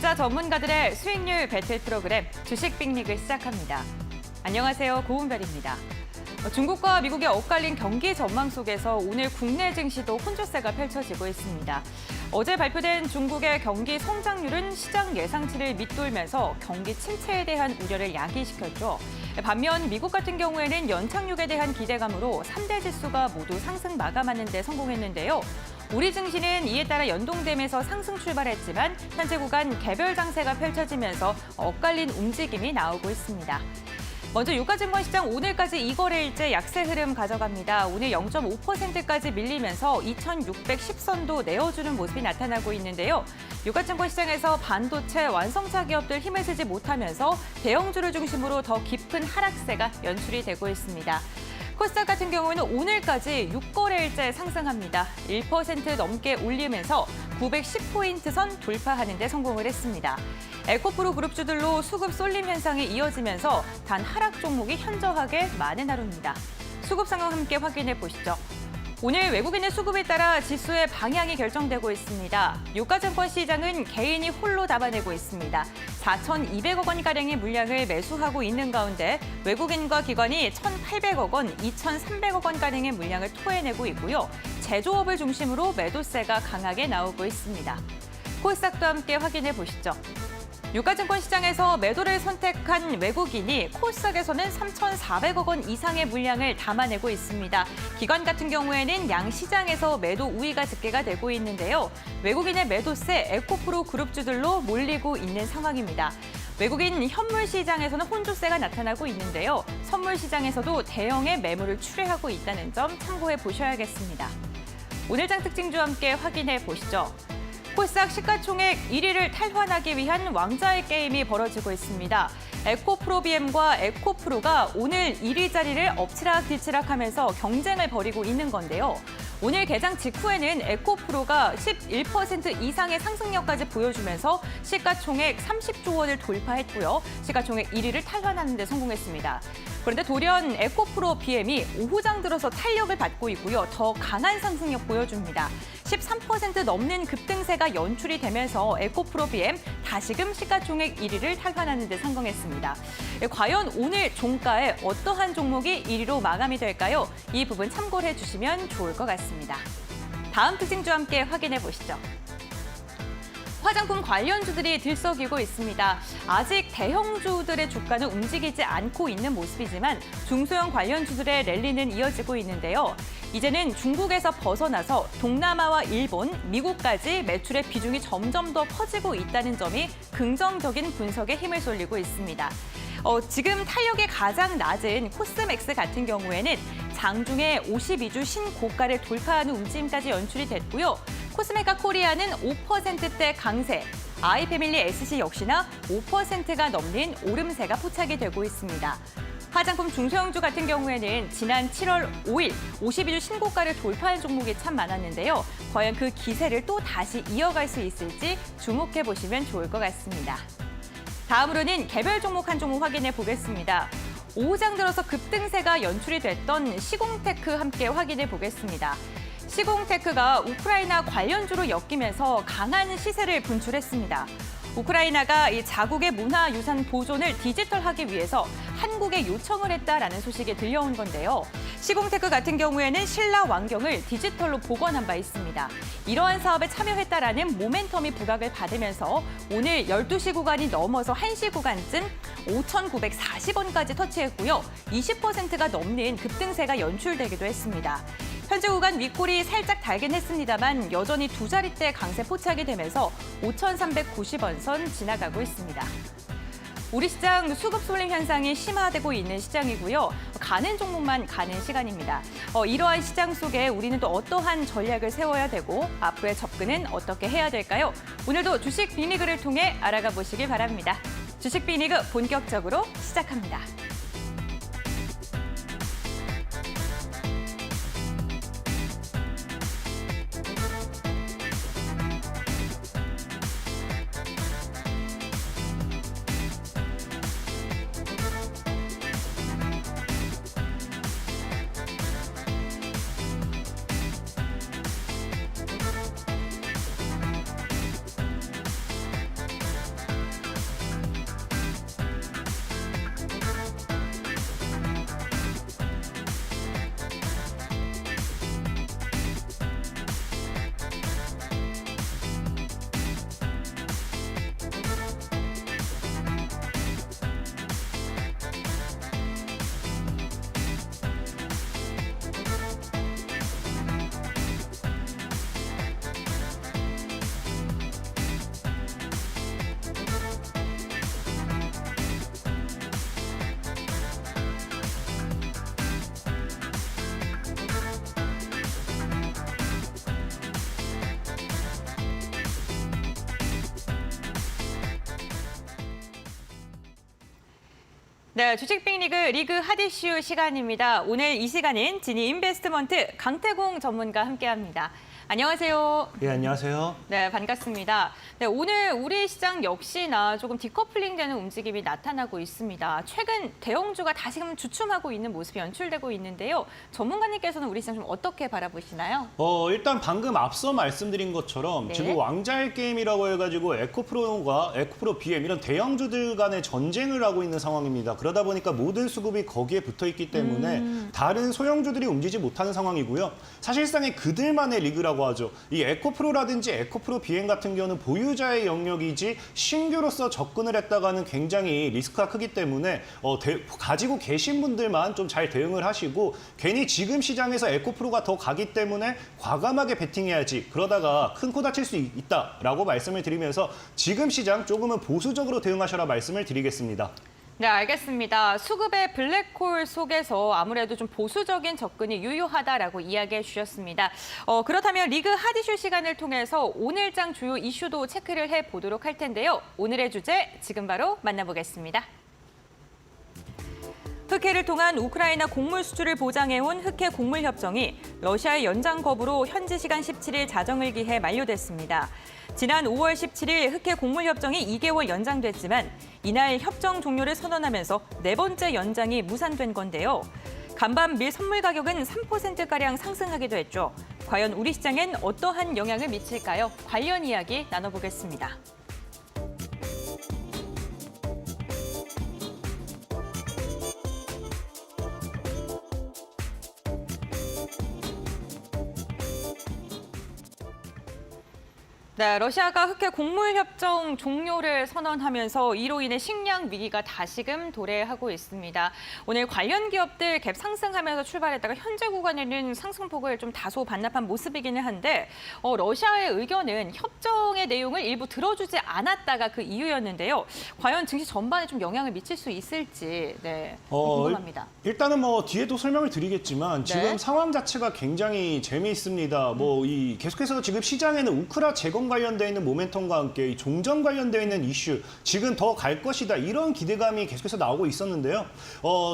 투자 전문가들의 수익률 배틀 프로그램 주식 빅리그 시작합니다. 안녕하세요. 고은별입니다. 중국과 미국의 엇갈린 경기 전망 속에서 오늘 국내 증시도 혼조세가 펼쳐지고 있습니다. 어제 발표된 중국의 경기 성장률은 시장 예상치를 밑돌면서 경기 침체에 대한 우려를 야기시켰죠. 반면 미국 같은 경우에는 연착륙에 대한 기대감으로 3대 지수가 모두 상승 마감하는 데 성공했는데요. 우리 증시는 이에 따라 연동되면서 상승 출발했지만 현재 구간 개별 장세가 펼쳐지면서 엇갈린 움직임이 나오고 있습니다. 먼저 유가증권 시장 오늘까지 2거래일째 약세 흐름 가져갑니다. 오늘 0.5%까지 밀리면서 2,610선도 내어주는 모습이 나타나고 있는데요. 유가증권 시장에서 반도체 완성차 기업들 힘을 쓰지 못하면서 대형주를 중심으로 더 깊은 하락세가 연출이 되고 있습니다. 코스닥 같은 경우는 오늘까지 6거래일째 상승합니다. 1% 넘게 올리면서 910포인트 선 돌파하는 데 성공을 했습니다. 에코프로 그룹주들로 수급 쏠림 현상이 이어지면서 단 하락 종목이 현저하게 많은 하루입니다. 수급 상황 함께 확인해 보시죠. 오늘 외국인의 수급에 따라 지수의 방향이 결정되고 있습니다. 유가증권 시장은 개인이 홀로 담아내고 있습니다. 4,200억 원가량의 물량을 매수하고 있는 가운데 외국인과 기관이 1,800억 원, 2,300억 원가량의 물량을 토해내고 있고요. 제조업을 중심으로 매도세가 강하게 나오고 있습니다. 코스닥도 함께 확인해 보시죠. 유가증권 시장에서 매도를 선택한 외국인이 코스닥에서는 3,400억 원 이상의 물량을 담아내고 있습니다. 기관 같은 경우에는 양 시장에서 매도 우위가 집계가 되고 있는데요. 외국인의 매도세 에코프로 그룹주들로 몰리고 있는 상황입니다. 외국인 현물 시장에서는 혼조세가 나타나고 있는데요. 선물 시장에서도 대형의 매물을 출회하고 있다는 점 참고해 보셔야겠습니다. 오늘장 특징주 함께 확인해 보시죠. 코스닥 시가총액 1위를 탈환하기 위한 왕자의 게임이 벌어지고 있습니다. 에코프로비엠과 에코프로가 오늘 1위 자리를 엎치락뒤치락하면서 경쟁을 벌이고 있는 건데요. 오늘 개장 직후에는 에코프로가 11% 이상의 상승력까지 보여주면서 시가총액 30조 원을 돌파했고요. 시가총액 1위를 탈환하는 데 성공했습니다. 그런데 돌연 에코프로 BM이 오후장 들어서 탄력을 받고 있고요. 더 강한 상승력 보여줍니다. 13% 넘는 급등세가 연출이 되면서 에코프로 BM 다시금 시가총액 1위를 탈환하는 데 성공했습니다. 과연 오늘 종가에 어떠한 종목이 1위로 마감이 될까요? 이 부분 참고를 해주시면 좋을 것 같습니다. 다음 특징주 함께 확인해 보시죠. 화장품 관련주들이 들썩이고 있습니다. 아직 대형주들의 주가는 움직이지 않고 있는 모습이지만 중소형 관련주들의 랠리는 이어지고 있는데요. 이제는 중국에서 벗어나서 동남아와 일본, 미국까지 매출의 비중이 점점 더 커지고 있다는 점이 긍정적인 분석에 힘을 쏠리고 있습니다. 지금 탄력이 가장 낮은 코스맥스 같은 경우에는 장중에 52주 신고가를 돌파하는 움직임까지 연출이 됐고요. 코스메카 코리아는 5%대 강세, 아이패밀리 SC 역시나 5%가 넘는 오름세가 포착이 되고 있습니다. 화장품 중소형주 같은 경우에는 지난 7월 5일 52주 신고가를 돌파한 종목이 참 많았는데요. 과연 그 기세를 또 다시 이어갈 수 있을지 주목해 보시면 좋을 것 같습니다. 다음으로는 개별 종목 한 종목 확인해 보겠습니다. 오후장 들어서 급등세가 연출이 됐던 시공테크 함께 확인해 보겠습니다. 시공테크가 우크라이나 관련주로 엮이면서 강한 시세를 분출했습니다. 우크라이나가 이 자국의 문화유산 보존을 디지털하기 위해서 한국에 요청을 했다라는 소식이 들려온 건데요. 시공테크 같은 경우에는 신라 왕경을 디지털로 복원한 바 있습니다. 이러한 사업에 참여했다라는 모멘텀이 부각을 받으면서 오늘 12시 구간이 넘어서 1시 구간쯤 5,940원까지 터치했고요. 20%가 넘는 급등세가 연출되기도 했습니다. 현재 구간 윗골이 살짝 달긴 했습니다만 여전히 두 자릿대 강세 포착이 되면서 5,390원 선 지나가고 있습니다. 우리 시장 수급 쏠림 현상이 심화되고 있는 시장이고요. 가는 종목만 가는 시간입니다. 이러한 시장 속에 우리는 또 어떠한 전략을 세워야 되고 앞으로의 접근은 어떻게 해야 될까요? 오늘도 주식 빅리그를 통해 알아가 보시길 바랍니다. 주식 빅리그 본격적으로 시작합니다. 네, 주식 빅리그 리그 핫이슈 시간입니다. 오늘 이 시간은 지니 인베스트먼트 강태공 전문가 함께합니다. 안녕하세요. 예, 안녕하세요. 네, 반갑습니다. 네, 오늘 우리 시장 역시나 조금 디커플링되는 움직임이 나타나고 있습니다. 최근 대형주가 다시금 주춤하고 있는 모습이 연출되고 있는데요. 전문가님께서는 우리 시장 좀 어떻게 바라보시나요? 일단 방금 앞서 말씀드린 것처럼 네. 지금 왕자의 게임이라고 해가지고 에코프로와 에코프로 BM 이런 대형주들 간의 전쟁을 하고 있는 상황입니다. 그러다 보니까 모든 수급이 거기에 붙어 있기 때문에 다른 소형주들이 움직이지 못하는 상황이고요. 사실상의 그들만의 리그라고 하죠. 이 에코프로라든지 에코프로 BM 같은 경우는 보유자의 영역이지 신규로서 접근을 했다가는 굉장히 리스크가 크기 때문에 가지고 계신 분들만 좀 잘 대응을 하시고 괜히 지금 시장에서 에코프로가 더 가기 때문에 과감하게 베팅해야지 그러다가 큰 코 다칠 수 있다라고 말씀을 드리면서 지금 시장 조금은 보수적으로 대응하셔라 말씀을 드리겠습니다. 네, 알겠습니다. 수급의 블랙홀 속에서 아무래도 좀 보수적인 접근이 유효하다라고 이야기해 주셨습니다. 그렇다면 리그 핫이슈 시간을 통해서 오늘장 주요 이슈도 체크를 해보도록 할 텐데요. 오늘의 주제 지금 바로 만나보겠습니다. 흑해를 통한 우크라이나 곡물 수출을 보장해온 흑해 곡물 협정이 러시아의 연장 거부로 현지 시간 17일 자정을 기해 만료됐습니다. 지난 5월 17일 흑해 곡물 협정이 2개월 연장됐지만 이날 협정 종료를 선언하면서 네 번째 연장이 무산된 건데요. 간밤 밀 선물 가격은 3%가량 상승하기도 했죠. 과연 우리 시장엔 어떠한 영향을 미칠까요? 관련 이야기 나눠보겠습니다. 네, 러시아가 흑해 곡물 협정 종료를 선언하면서 이로 인해 식량 위기가 다시금 도래하고 있습니다. 오늘 관련 기업들 갭 상승하면서 출발했다가 현재 구간에는 상승폭을 좀 다소 반납한 모습이기는 한데 러시아의 의견은 협정의 내용을 일부 들어주지 않았다가 그 이유였는데요. 과연 증시 전반에 좀 영향을 미칠 수 있을지 궁금합니다. 일단은 뒤에도 설명을 드리겠지만 지금 상황 자체가 굉장히 재미있습니다. 계속해서 지금 시장에는 우크라 재건 관련되어 있는 모멘텀과 함께 이 종전 관련되어 있는 이슈, 지금 더 갈 것이다 이런 기대감이 계속해서 나오고 있었는데요.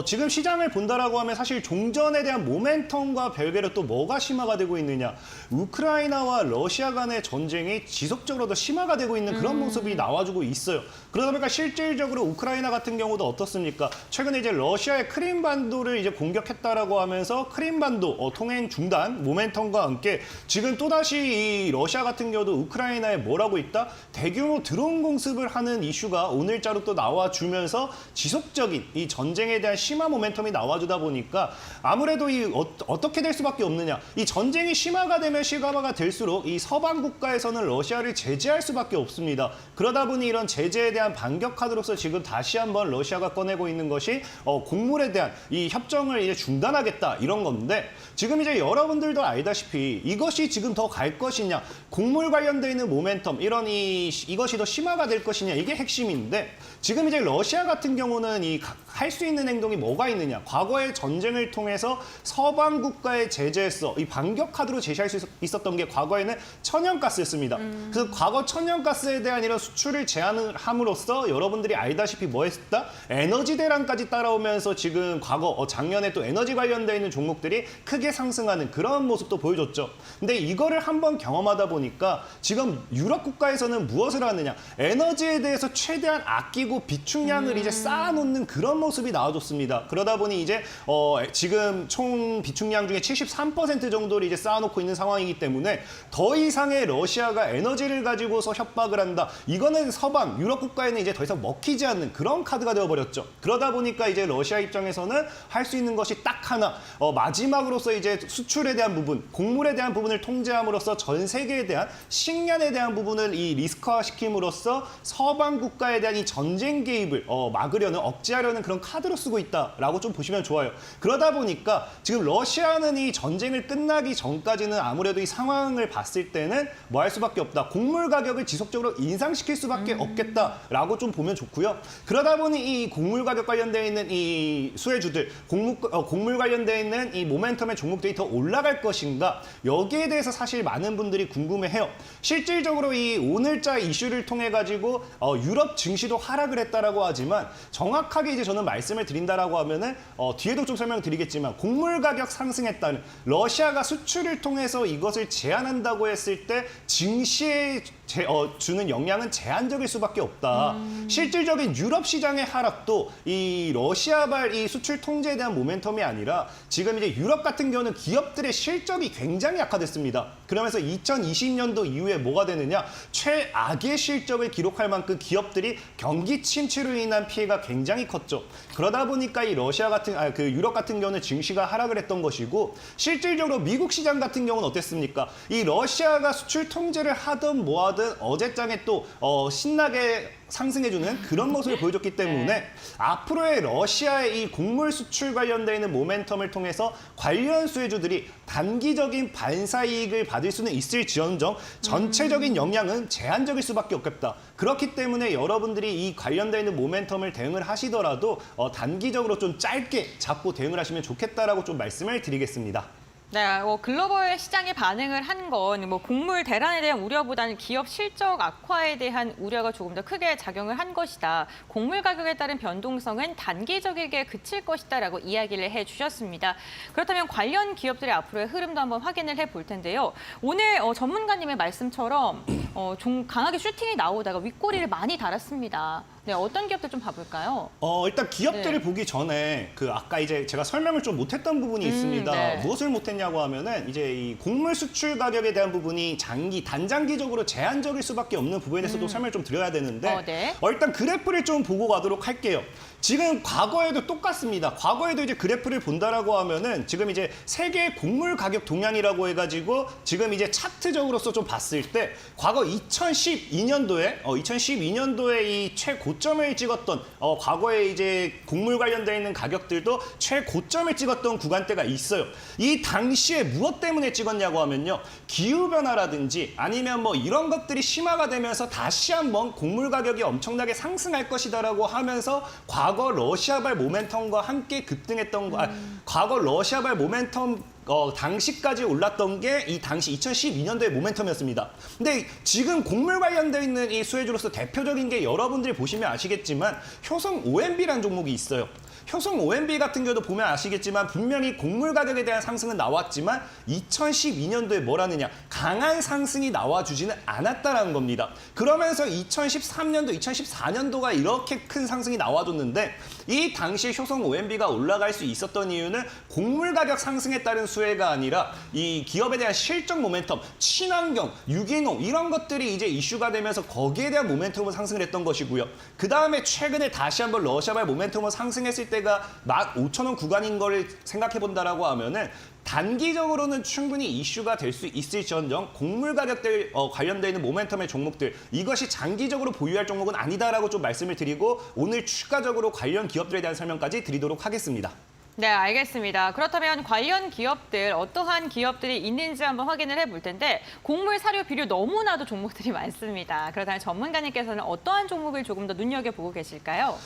지금 시장을 본다라고 하면 사실 종전에 대한 모멘텀과 별개로 또 뭐가 심화가 되고 있느냐. 우크라이나와 러시아 간의 전쟁이 지속적으로 더 심화가 되고 있는 그런 모습이 나와주고 있어요. 그러다 보니까 실질적으로 우크라이나 같은 경우도 어떻습니까? 최근에 이제 러시아의 크림반도를 이제 공격했다라고 하면서 크림반도 통행 중단 모멘텀과 함께 지금 또다시 이 러시아 같은 경우도 우크라이나에 뭐라고 있다? 대규모 드론 공습을 하는 이슈가 오늘자로 또 나와주면서 지속적인 이 전쟁에 대한 심화 모멘텀이 나와주다 보니까 아무래도 어떻게 될 수밖에 없느냐. 이 전쟁이 심화가 되면 심화가 될수록 이 서방 국가에서는 러시아를 제재할 수밖에 없습니다. 그러다 보니 이런 제재에 대한 반격 카드로서 지금 다시 한번 러시아가 꺼내고 있는 것이 곡물에 대한 이 협정을 이제 중단하겠다 이런 건데 지금 이제 여러분들도 알다시피 이것이 지금 더 갈 것이냐, 곡물 관련돼 있는 모멘텀 이것이 더 심화가 될 것이냐 이게 핵심인데 지금 이제 러시아 같은 경우는 할 수 있는 행동이 뭐가 있느냐. 과거의 전쟁을 통해서 서방 국가에 제재했어. 이 반격 카드로 제시할 수 있었던 게 과거에는 천연가스였습니다. 그래서 과거 천연가스에 대한 이런 수출을 제한을 함으로써 여러분들이 알다시피 뭐 했다? 에너지 대란까지 따라오면서 지금 작년에 또 에너지 관련돼 있는 종목들이 크게 상승하는 그런 모습도 보여줬죠. 근데 이거를 한번 경험하다 보니까 지금 유럽 국가에서는 무엇을 하느냐. 에너지에 대해서 최대한 아끼고 비축량을 이제 쌓아놓는 그런 모습이 나와줬습니다. 그러다 보니 이제 지금 총 비축량 중에 73% 정도를 이제 쌓아놓고 있는 상황이기 때문에 더 이상의 러시아가 에너지를 가지고서 협박을 한다. 이거는 서방 유럽 국가에는 이제 더 이상 먹히지 않는 그런 카드가 되어버렸죠. 그러다 보니까 이제 러시아 입장에서는 할 수 있는 것이 딱 하나. 마지막으로서 이제 수출에 대한 부분, 곡물에 대한 부분을 통제함으로써 전 세계에 대한 식량에 대한 부분을 이 리스크화 시킴으로써 서방 국가에 대한 이 전쟁 개입을 막으려는 억제하려는 그런 카드로 쓰고 있다라고 좀 보시면 좋아요. 그러다 보니까 지금 러시아는 이 전쟁을 끝나기 전까지는 아무래도 이 상황을 봤을 때는 뭐 할 수밖에 없다. 곡물 가격을 지속적으로 인상시킬 수밖에 없겠다라고 좀 보면 좋고요. 그러다 보니 이 곡물 가격 관련되어 있는 이 수혜주들, 곡물 관련되어 있는 이 모멘텀의 종목들이 더 올라갈 것인가? 여기에 대해서 사실 많은 분들이 궁금해해요. 실질적으로 이 오늘자 이슈를 통해 가지고 유럽 증시도 하락을 했다라고 하지만 정확하게 이제 저는 말씀을 드린다라고 하면은 뒤에도 좀 설명드리겠지만 곡물 가격 상승했다는 러시아가 수출을 통해서 이것을 제한한다고 했을 때 증시에 주는 영향은 제한적일 수밖에 없다. 실질적인 유럽 시장의 하락도 이 러시아발 이 수출 통제에 대한 모멘텀이 아니라 지금 이제 유럽 같은 경우는 기업들의 실적이 굉장히 약화됐습니다. 그러면서 2020년도 이후에 뭐가 되느냐? 최악의 실적을 기록할 만큼 기업들이 경기 침체로 인한 피해가 굉장히 컸죠. 그러다 보니까 이 유럽 같은 경우는 증시가 하락을 했던 것이고 실질적으로 미국 시장 같은 경우는 어땠습니까? 이 러시아가 수출 통제를 하든 뭐하든 어제장에 또 신나게 상승해주는 그런 모습을 보여줬기 때문에 앞으로의 러시아의 이 곡물 수출 관련되어 있는 모멘텀을 통해서 관련 수혜주들이 단기적인 반사이익을 받을 수는 있을지언정 전체적인 영향은 제한적일 수밖에 없겠다. 그렇기 때문에 여러분들이 이 관련되어 있는 모멘텀을 대응을 하시더라도 단기적으로 좀 짧게 잡고 대응을 하시면 좋겠다라고 좀 말씀을 드리겠습니다. 네, 글로벌 시장의 반응을 한 건 곡물 대란에 대한 우려보다는 기업 실적 악화에 대한 우려가 조금 더 크게 작용을 한 것이다. 곡물 가격에 따른 변동성은 단기적이게 그칠 것이다라고 이야기를 해주셨습니다. 그렇다면 관련 기업들의 앞으로의 흐름도 한번 확인을 해볼 텐데요. 오늘 전문가님의 말씀처럼 좀 강하게 슈팅이 나오다가 윗꼬리를 많이 달았습니다. 네, 어떤 기업들 좀 봐볼까요? 일단 기업들을 보기 전에 아까 이제 제가 설명을 좀 못했던 부분이 있습니다. 네. 무엇을 못했냐고 하면은 이제 이 곡물 수출 가격에 대한 부분이 단장기적으로 제한적일 수밖에 없는 부분에 대해서도 설명을 좀 드려야 되는데 네. 일단 그래프를 좀 보고 가도록 할게요. 지금 과거에도 똑같습니다. 과거에도 이제 그래프를 본다라고 하면은 지금 이제 세계 곡물 가격 동향이라고 해가지고 지금 이제 차트적으로서 좀 봤을 때 과거 2012년도에 이 최고점을 찍었던 과거에 이제 곡물 관련돼 있는 가격들도 최고점을 찍었던 구간대가 있어요. 이 당시에 무엇 때문에 찍었냐고 하면요. 기후 변화라든지 아니면 뭐 이런 것들이 심화가 되면서 다시 한번 곡물 가격이 엄청나게 상승할 것이다라고 하면서 과거 러시아발 모멘텀과 함께 급등했던 과거 러시아발 모멘텀 당시까지 올랐던 게 이 당시 2012년도의 모멘텀이었습니다. 근데 지금 곡물 관련되어 있는 이 수혜주로서 대표적인 게 여러분들이 보시면 아시겠지만 효성 OMB라는 종목이 있어요. 효성 OMB 같은 경우도 보면 아시겠지만 분명히 곡물 가격에 대한 상승은 나왔지만 2012년도에 뭐라느냐 강한 상승이 나와주지는 않았다라는 겁니다. 그러면서 2013년도, 2014년도가 이렇게 큰 상승이 나와줬는데 이 당시에 효성 OMB가 올라갈 수 있었던 이유는 곡물 가격 상승에 따른 수혜가 아니라 이 기업에 대한 실적 모멘텀, 친환경, 유기농 이런 것들이 이제 이슈가 되면서 거기에 대한 모멘텀으로 상승을 했던 것이고요. 그 다음에 최근에 다시 한번 러시아발 모멘텀으로 상승했을 때가 15,000원 구간인 걸 생각해 본다라고 하면은 단기적으로는 충분히 이슈가 될 수 있을지언정 곡물 가격들 관련되어 있는 모멘텀의 종목들 이것이 장기적으로 보유할 종목은 아니다라고 좀 말씀을 드리고 오늘 추가적으로 관련 기업들에 대한 설명까지 드리도록 하겠습니다. 네, 알겠습니다. 그렇다면 관련 기업들, 어떠한 기업들이 있는지 한번 확인을 해볼 텐데 곡물, 사료, 비료 너무나도 종목들이 많습니다. 그렇다면 전문가님께서는 어떠한 종목을 조금 더 눈여겨보고 계실까요?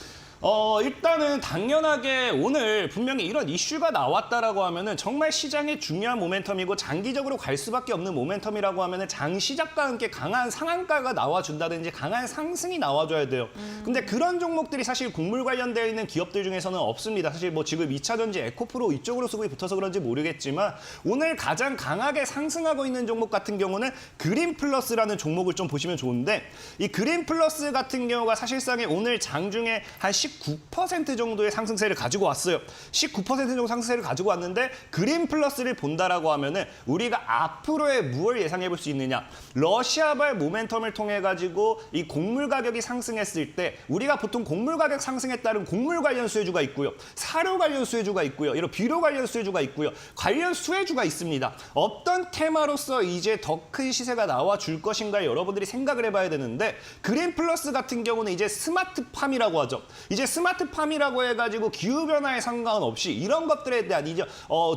일단은 당연하게 오늘 분명히 이런 이슈가 나왔다라고 하면은 정말 시장의 중요한 모멘텀이고 장기적으로 갈 수밖에 없는 모멘텀이라고 하면은 장시작과 함께 강한 상한가가 나와준다든지 강한 상승이 나와줘야 돼요. 근데 그런 종목들이 사실 곡물 관련되어 있는 기업들 중에서는 없습니다. 사실 뭐 지금 2차전지 에코프로 이쪽으로 수급이 붙어서 그런지 모르겠지만 오늘 가장 강하게 상승하고 있는 종목 같은 경우는 그린플러스라는 종목을 좀 보시면 좋은데 이 그린플러스 같은 경우가 사실상에 오늘 장중에 한 19% 정도의 상승세를 가지고 왔어요. 19% 정도 상승세를 가지고 왔는데 그린플러스를 본다라고 하면은 우리가 앞으로의 무엇을 예상해 볼 수 있느냐? 러시아발 모멘텀을 통해 가지고 이 곡물 가격이 상승했을 때 우리가 보통 곡물 가격 상승에 따른 곡물 관련 수혜주가 있고요. 사료 관련 수혜주가 있고요. 이런 비료 관련 수혜주가 있고요. 관련 수혜주가 있습니다. 어떤 테마로서 이제 더 큰 시세가 나와 줄 것인가 여러분들이 생각을 해봐야 되는데 그린플러스 같은 경우는 이제 스마트팜이라고 하죠. 이제 스마트팜이라고 해가지고 기후변화에 상관없이 이런 것들에 대한 이제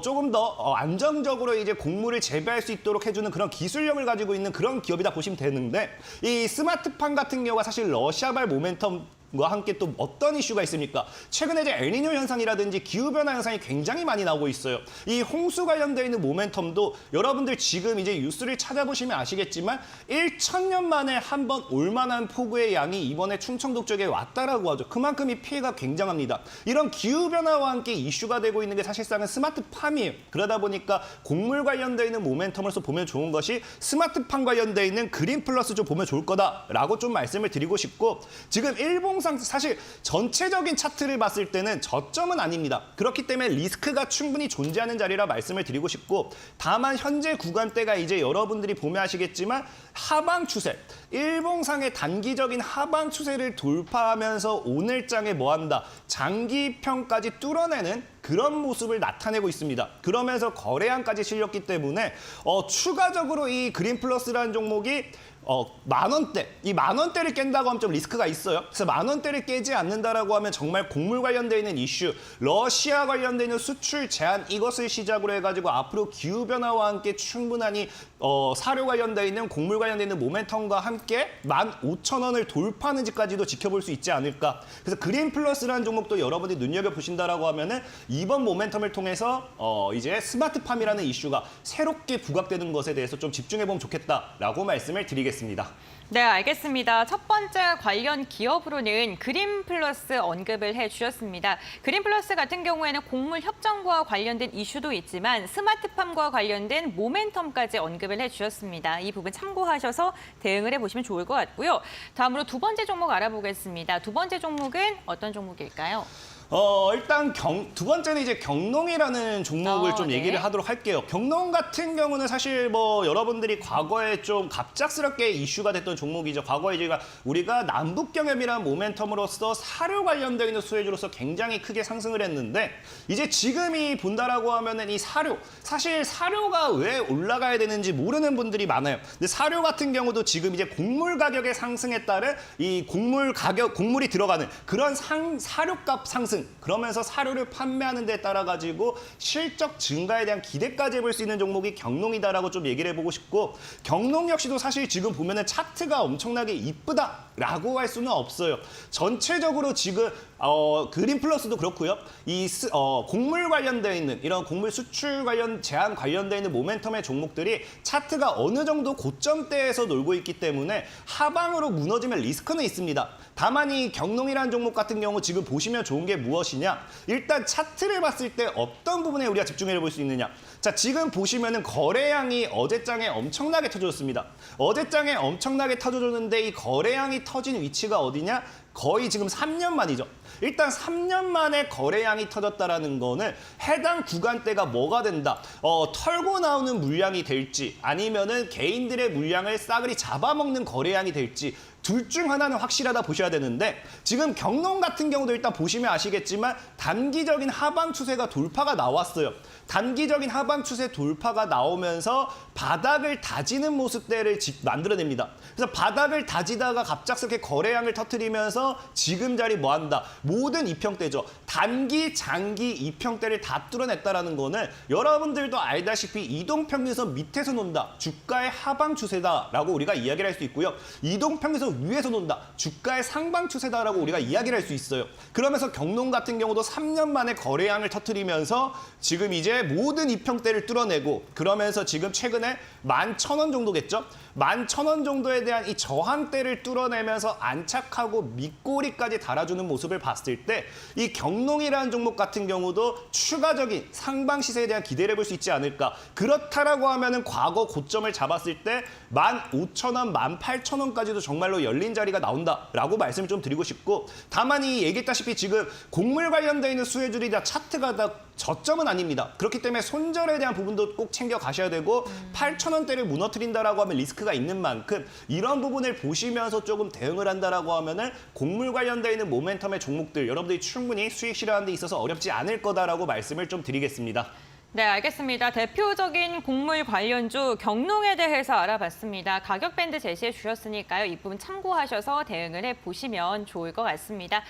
조금 더 안정적으로 이제 곡물을 재배할 수 있도록 해주는 그런 기술력을 가지고 있는 그런 기업이다 보시면 되는데 이 스마트팜 같은 경우가 사실 러시아발 모멘텀 과 함께 또 어떤 이슈가 있습니까? 최근에 이제 엘니뇨 현상이라든지 기후변화 현상이 굉장히 많이 나오고 있어요. 이 홍수 관련되어 있는 모멘텀도 여러분들 지금 이제 뉴스를 찾아보시면 아시겠지만 1,000년 만에 한 번 올만한 폭우의 양이 이번에 충청도 쪽에 왔다라고 하죠. 그만큼 이 피해가 굉장합니다. 이런 기후변화와 함께 이슈가 되고 있는 게 사실상은 스마트팜이에요. 그러다 보니까 곡물 관련되어 있는 모멘텀으로서 보면 좋은 것이 스마트팜 관련되어 있는 그린 플러스 좀 보면 좋을 거다라고 좀 말씀을 드리고 싶고 지금 일봉상 사실 전체적인 차트를 봤을 때는 저점은 아닙니다. 그렇기 때문에 리스크가 충분히 존재하는 자리라 말씀을 드리고 싶고 다만 현재 구간대가 이제 여러분들이 보면 아시겠지만 하방 추세, 일봉상의 단기적인 하방 추세를 돌파하면서 오늘장에 뭐한다? 장기평까지 뚫어내는 그런 모습을 나타내고 있습니다. 그러면서 거래량까지 실렸기 때문에 추가적으로 이 그린 플러스라는 종목이 10,000원대, 이 10,000원대를 깬다고 하면 좀 리스크가 있어요. 그래서 10,000원대를 깨지 않는다라고 하면 정말 곡물 관련되어 있는 이슈, 러시아 관련되어 있는 수출 제한 이것을 시작으로 해가지고 앞으로 기후변화와 함께 충분하니 사료 관련되어 있는 곡물 관련되어 있는 모멘텀과 함께 15,000원을 돌파하는지까지도 지켜볼 수 있지 않을까. 그래서 그린 플러스라는 종목도 여러분들이 눈여겨보신다라고 하면은 이번 모멘텀을 통해서 이제 스마트팜이라는 이슈가 새롭게 부각되는 것에 대해서 좀 집중해보면 좋겠다라고 말씀을 드리겠습니다. 네, 알겠습니다. 첫 번째 관련 기업으로는 그린 플러스 언급을 해주셨습니다. 그린 플러스 같은 경우에는 곡물 협정과 관련된 이슈도 있지만 스마트팜과 관련된 모멘텀까지 언급을 해주셨습니다. 이 부분 참고하셔서 대응을 해보시면 좋을 것 같고요. 다음으로 두 번째 종목 알아보겠습니다. 두 번째 종목은 어떤 종목일까요? 일단 두 번째는 이제 경농이라는 종목을 좀 네. 얘기를 하도록 할게요. 경농 같은 경우는 사실 뭐 여러분들이 과거에 좀 갑작스럽게 이슈가 됐던 종목이죠. 과거에 우리가 남북경협이라는 모멘텀으로서 사료 관련되어 있는 수혜주로서 굉장히 크게 상승을 했는데 이제 지금이 본다라고 하면은 이 사료, 사실 사료가 왜 올라가야 되는지 모르는 분들이 많아요. 근데 사료 같은 경우도 지금 이제 곡물 가격의 상승에 따른 이 곡물이 들어가는 그런 사료값 상승, 그러면서 사료를 판매하는 데 따라 가지고 실적 증가에 대한 기대까지 해볼 수 있는 종목이 경농이다라고 좀 얘기를 해보고 싶고 경농 역시도 사실 지금 보면은 차트가 엄청나게 이쁘다라고 할 수는 없어요. 전체적으로 지금 그린 플러스도 그렇고요. 이 곡물 관련되어 있는 이런 곡물 수출 제한 관련되어 있는 모멘텀의 종목들이 차트가 어느 정도 고점대에서 놀고 있기 때문에 하방으로 무너지면 리스크는 있습니다. 다만 이 경농이라는 종목 같은 경우 지금 보시면 좋은 게 무엇이냐? 일단 차트를 봤을 때 어떤 부분에 우리가 집중해 볼 수 있느냐? 자, 지금 보시면은 거래량이 어제장에 엄청나게 터졌습니다. 어제장에 엄청나게 터져줬는데 이 거래량이 터진 위치가 어디냐? 거의 지금 3년 만이죠. 일단 3년 만에 거래량이 터졌다라는 거는 해당 구간대가 뭐가 된다. 털고 나오는 물량이 될지 아니면은 개인들의 물량을 싸그리 잡아먹는 거래량이 될지 둘 중 하나는 확실하다 보셔야 되는데 지금 경농 같은 경우도 일단 보시면 아시겠지만 단기적인 하방 추세가 돌파가 나왔어요. 단기적인 하방 추세 돌파가 나오면서 바닥을 다지는 모습들을 만들어냅니다. 그래서 바닥을 다지다가 갑작스럽게 거래량을 터뜨리면서 지금 자리 뭐한다? 모든 이평대죠. 단기, 장기 이평대를 다 뚫어냈다라는 거는 여러분들도 알다시피 이동평균선 밑에서 논다. 주가의 하방 추세다라고 우리가 이야기를 할 수 있고요. 이동평균선 위에서 논다. 주가의 상방 추세다라고 우리가 이야기를 할 수 있어요. 그러면서 경농 같은 경우도 3년 만에 거래량을 터뜨리면서 지금 이제 모든 이평대를 뚫어내고 그러면서 지금 최근에 11,000원 정도겠죠? 11,000원 정도에 대한 이 저항대를 뚫어내면서 안착하고 밑꼬리까지 달아주는 모습을 봤을 때 이 경농이라는 종목 같은 경우도 추가적인 상방 시세에 대한 기대를 해볼 수 있지 않을까. 그렇다라고 하면은 과거 고점을 잡았을 때 15,000원, 18,000원까지도 정말로 열린 자리가 나온다라고 말씀을 좀 드리고 싶고 다만 이 얘기했다시피 지금 곡물 관련되어 있는 수혜주들이다 차트가 다 저점은 아닙니다. 그렇기 때문에 손절에 대한 부분도 꼭 챙겨 가셔야 되고 8,000원대를 무너뜨린다라고 하면 리스크가 있는 만큼 이런 부분을 보시면서 조금 대응을 한다라고 하면은 곡물 관련되어 있는 모멘텀의 종목들 여러분들이 충분히 수익 실현하는 데 있어서 어렵지 않을 거다라고 말씀을 좀 드리겠습니다. 네, 알겠습니다. 대표적인 곡물 관련주 경농에 대해서 알아봤습니다. 가격 밴드 제시해 주셨으니까요. 이 부분 참고하셔서 대응을 해보시면 좋을 것 같습니다.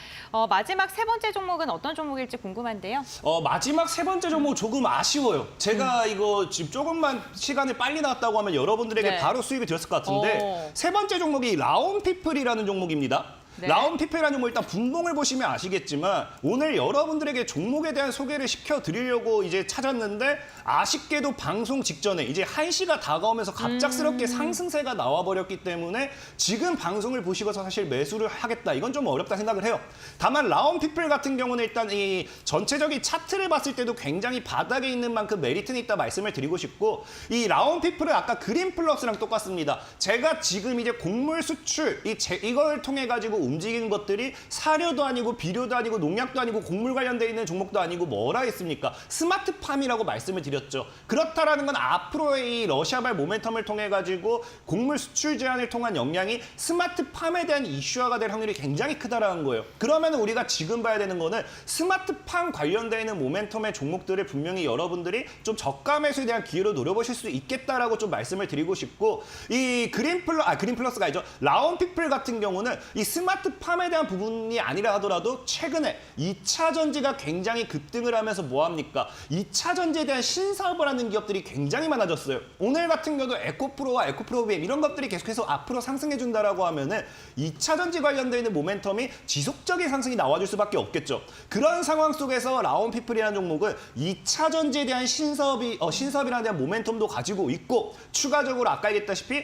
마지막 세 번째 종목은 어떤 종목일지 궁금한데요. 마지막 세 번째 종목 조금 아쉬워요. 제가 이거 지금 조금만 시간을 빨리 나왔다고 하면 여러분들에게 네. 바로 수익이 되었을 것 같은데 세 번째 종목이 라온피플이라는 종목입니다. 네. 라온피플이라는 종목 일단 분봉을 보시면 아시겠지만 오늘 여러분들에게 종목에 대한 소개를 시켜드리려고 이제 찾았는데 아쉽게도 방송 직전에 이제 1시가 다가오면서 갑작스럽게 상승세가 나와버렸기 때문에 지금 방송을 보시고서 사실 매수를 하겠다. 이건 좀 어렵다 생각을 해요. 다만 라온피플 같은 경우는 일단 이 전체적인 차트를 봤을 때도 굉장히 바닥에 있는 만큼 메리트는 있다 말씀을 드리고 싶고 이 라온피플은 아까 그린플러스랑 똑같습니다. 제가 지금 이제 곡물 수출 이걸 통해 가지고 움직이는 것들이 사료도 아니고 비료도 아니고 농약도 아니고 곡물 관련돼 있는 종목도 아니고 뭐라 했습니까? 스마트팜이라고 말씀을 드렸죠. 그렇다라는 건 앞으로의 이 러시아발 모멘텀을 통해 가지고 곡물 수출 제한을 통한 영향이 스마트팜에 대한 이슈화가 될 확률이 굉장히 크다라는 거예요. 그러면 우리가 지금 봐야 되는 거는 스마트팜 관련돼 있는 모멘텀의 종목들을 분명히 여러분들이 좀 저가 매수에 대한 기회로 노려보실 수 있겠다라고 좀 말씀을 드리고 싶고 이 그린플러스가 아니죠. 라온피플 같은 경우는 이 스마트팜에 대한 부분이 아니라 하더라도 최근에 2차 전지가 굉장히 급등을 하면서 뭐합니까? 2차 전지에 대한 신사업을 하는 기업들이 굉장히 많아졌어요. 오늘 같은 경우도 에코프로와 에코프로비엠 이런 것들이 계속해서 앞으로 상승해준다라고 하면은 2차 전지 관련되어 있는 모멘텀이 지속적인 상승이 나와줄 수밖에 없겠죠. 그런 상황 속에서 라온피플이라는 종목은 2차 전지에 대한 신사업이라는 대한 모멘텀도 가지고 있고 추가적으로 아까 얘기했다시피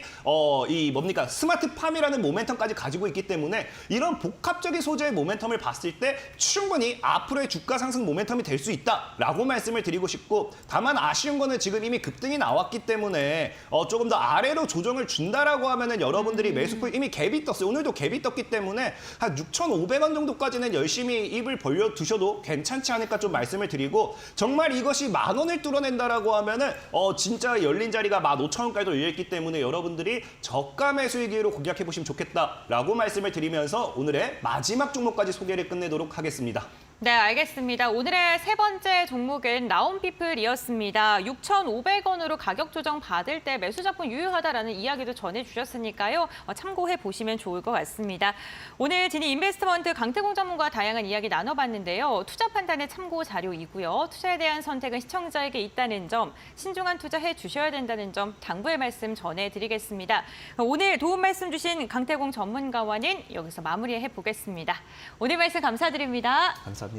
스마트팜이라는 모멘텀까지 가지고 있기 때문에 이런 복합적인 소재의 모멘텀을 봤을 때 충분히 앞으로의 주가 상승 모멘텀이 될 수 있다라고 말씀을 드리고 싶고 다만 아쉬운 거는 지금 이미 급등이 나왔기 때문에 조금 더 아래로 조정을 준다라고 하면은 여러분들이 매수폭 이미 갭이 떴어요. 오늘도 갭이 떴기 때문에 한 6,500원 정도까지는 열심히 입을 벌려 두셔도 괜찮지 않을까 좀 말씀을 드리고 정말 이것이 10,000원을 뚫어낸다라고 하면은 진짜 열린 자리가 15,000원까지도 열려있기 때문에 여러분들이 저가 매수의 기회로 공략해 보시면 좋겠다라고 말씀을 드리면서 오늘의 마지막 종목까지 소개를 끝내도록 하겠습니다. 네, 알겠습니다. 오늘의 세 번째 종목은 라온피플이었습니다. 6,500원으로 가격 조정 받을 때 매수 작품 유효하다라는 이야기도 전해주셨으니까요. 참고해 보시면 좋을 것 같습니다. 오늘 지니 인베스트먼트 강태공 전문가와 다양한 이야기 나눠봤는데요. 투자 판단의 참고 자료이고요. 투자에 대한 선택은 시청자에게 있다는 점, 신중한 투자해 주셔야 된다는 점 당부의 말씀 전해드리겠습니다. 오늘 도움 말씀 주신 강태공 전문가와는 여기서 마무리해 보겠습니다. 오늘 말씀 감사드립니다. 감사합니다.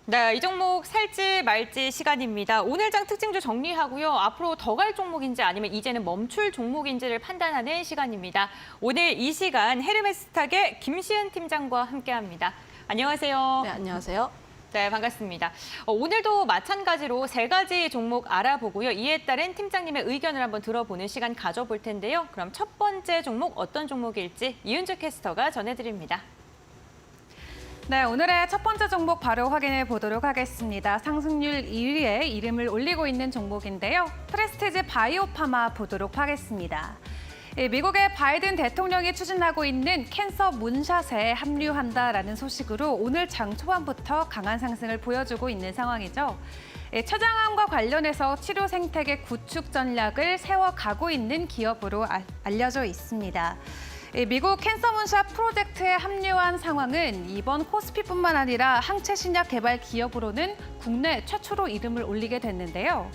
네, 이 종목 살지 말지 시간입니다. 오늘 장 특징주 정리하고요. 앞으로 더 갈 종목인지 아니면 이제는 멈출 종목인지를 판단하는 시간입니다. 오늘 이 시간 헤르메스탁의 김시은 팀장과 함께합니다. 안녕하세요. 네, 안녕하세요. 네, 반갑습니다. 오늘도 마찬가지로 세 가지 종목 알아보고요. 이에 따른 팀장님의 의견을 한번 들어보는 시간 가져볼 텐데요. 그럼 첫 번째 종목 어떤 종목일지 이은주 캐스터가 전해드립니다. 네, 오늘의 첫 번째 종목 바로 확인해 보도록 하겠습니다. 상승률 1위에 이름을 올리고 있는 종목인데요. 프레스티지 바이오파마 보도록 하겠습니다. 미국의 바이든 대통령이 추진하고 있는 캔서 문샷에 합류한다라는 소식으로 오늘 장 초반부터 강한 상승을 보여주고 있는 상황이죠. 췌장암과 관련해서 치료 생태계 구축 전략을 세워가고 있는 기업으로 알려져 있습니다. 미국 캔서문샷 프로젝트에 합류한 상황은 이번 코스피뿐만 아니라 항체 신약 개발 기업으로는 국내 최초로 이름을 올리게 됐는데요.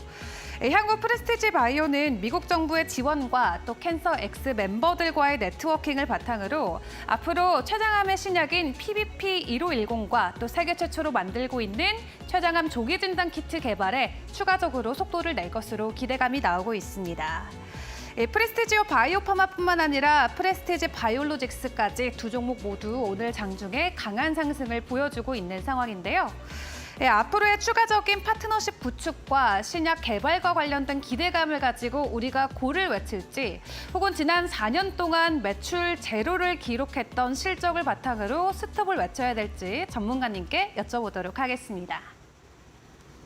향후 프레스티지 바이오는 미국 정부의 지원과 또 캔서 X 멤버들과의 네트워킹을 바탕으로 앞으로 췌장암의 신약인 PBP1510과 또 세계 최초로 만들고 있는 췌장암 조기 진단 키트 개발에 추가적으로 속도를 낼 것으로 기대감이 나오고 있습니다. 프레스티지오 바이오파마뿐만 아니라 프레스티지 바이올로직스까지 두 종목 모두 오늘 장중에 강한 상승을 보여주고 있는 상황인데요. 앞으로의 추가적인 파트너십 구축과 신약 개발과 관련된 기대감을 가지고 우리가 고를 외칠지 혹은 지난 4년 동안 매출 제로를 기록했던 실적을 바탕으로 스톱을 외쳐야 될지 전문가님께 여쭤보도록 하겠습니다.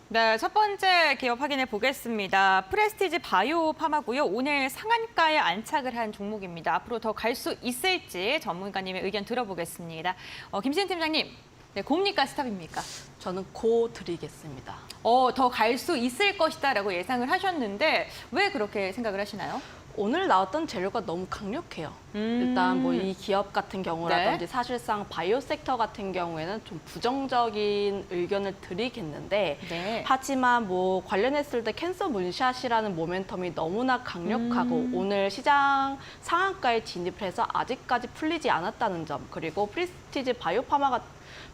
네, 첫 번째 기업 확인해 보겠습니다. 프레스티지 바이오파마고요. 오늘 상한가에 안착을 한 종목입니다. 앞으로 더 갈 수 있을지 전문가님의 의견 들어보겠습니다. 김신 팀장님, 네, 고입니까 스탑입니까? 저는 고 드리겠습니다. 더 갈 수 있을 것이다라고 예상을 하셨는데 왜 그렇게 생각을 하시나요? 오늘 나왔던 재료가 너무 강력해요. 일단 뭐 이 기업 같은 경우라든지 네. 사실상 바이오 섹터 같은 경우에는 좀 부정적인 의견을 드리겠는데 네. 하지만 뭐 관련했을 때 캔서 문샷이라는 모멘텀이 너무나 강력하고 오늘 시장 상한가에 진입을 해서 아직까지 풀리지 않았다는 점, 그리고 프리스티지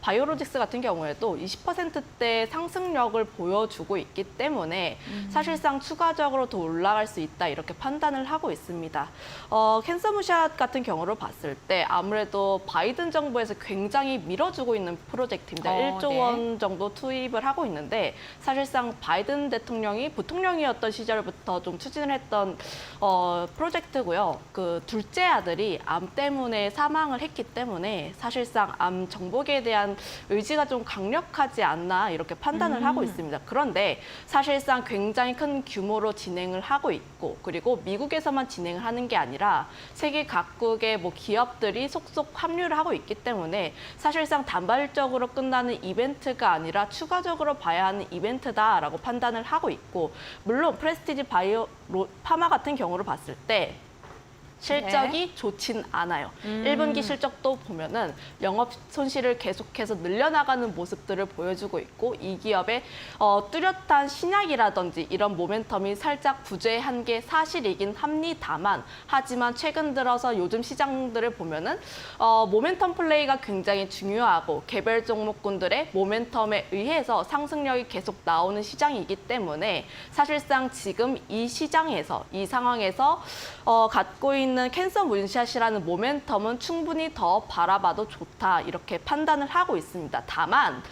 바이오로직스 같은 경우에도 20%대 상승력을 보여주고 있기 때문에 사실상 추가적으로 더 올라갈 수 있다 이렇게 판단을 하고 있습니다. 캔서무샷 같은 경우를 봤을 때 아무래도 바이든 정부에서 굉장히 밀어주고 있는 프로젝트입니다. 1조 원 정도 투입을 하고 있는데 사실상 바이든 대통령이 부통령이었던 시절부터 좀 추진을 했던 프로젝트고요. 그 둘째 아들이 암 때문에 사망을 했기 때문에 사실상 암 정복에 대한 의지가 좀 강력하지 않나 이렇게 판단을 하고 있습니다. 그런데 사실상 굉장히 큰 규모로 진행을 하고 있고 그리고 미국에서만 진행을 하는 게 아니라 세계 각국의 뭐 기업들이 속속 합류를 하고 있기 때문에 사실상 단발적으로 끝나는 이벤트가 아니라 추가적으로 봐야 하는 이벤트다라고 판단을 하고 있고 물론 프레스티지 바이오 파마 같은 경우를 봤을 때 실적이 좋진 않아요. 1분기 실적도 보면은 영업 손실을 계속해서 늘려나가는 모습들을 보여주고 있고 이 기업의 뚜렷한 신약이라든지 이런 모멘텀이 살짝 부재한 게 사실이긴 합니다만 하지만 최근 들어서 요즘 시장들을 보면은 모멘텀 플레이가 굉장히 중요하고 개별 종목군들의 모멘텀에 의해서 상승력이 계속 나오는 시장이기 때문에 사실상 지금 이 시장에서 이 상황에서 갖고 있는 캔서 문샷이라는 모멘텀은 충분히 더 바라봐도 좋다 이렇게 판단을 하고 있습니다. 다만